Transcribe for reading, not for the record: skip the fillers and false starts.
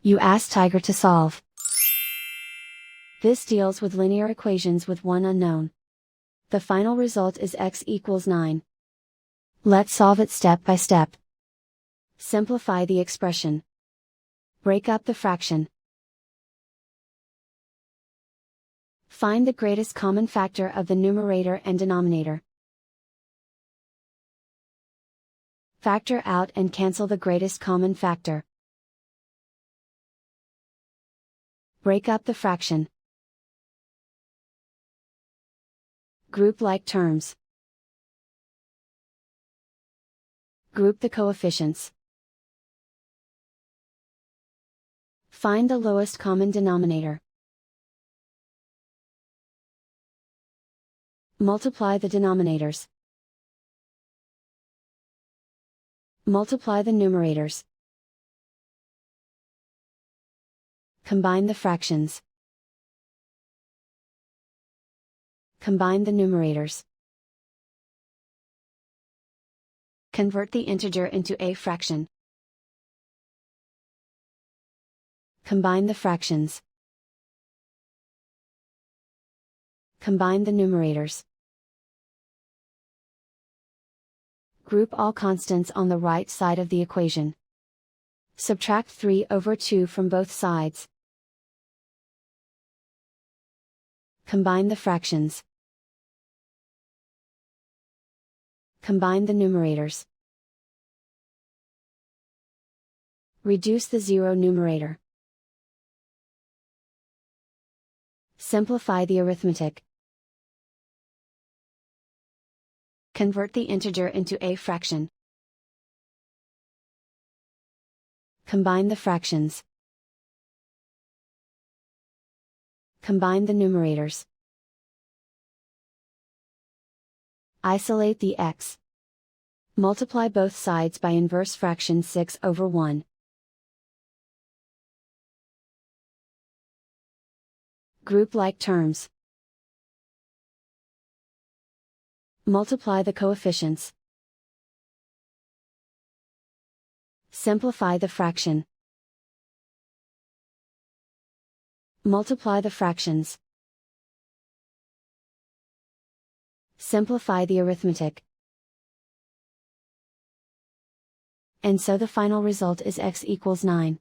You ask Tiger to solve. This deals with linear equations with one unknown. The final result is x equals 9. Let's solve it step by step. Simplify the expression. Break up the fraction. Find the greatest common factor of the numerator and denominator. Factor out and cancel the greatest common factor. Break up the fraction. Group like terms. Group the coefficients. Find the lowest common denominator. Multiply the denominators. Multiply the numerators. Combine the fractions. Combine the numerators. Convert the integer into a fraction. Combine the fractions. Combine the numerators. Group all constants on the right side of the equation. Subtract 3/2 from both sides. Combine the fractions. Combine the numerators. Reduce the zero numerator. Simplify the arithmetic. Convert the integer into a fraction. Combine the fractions. Combine the numerators. Isolate the x. Multiply both sides by inverse fraction 6/1. Group like terms. Multiply the coefficients. Simplify the fraction. Multiply the fractions. Simplify the arithmetic. And so the final result is x equals 9.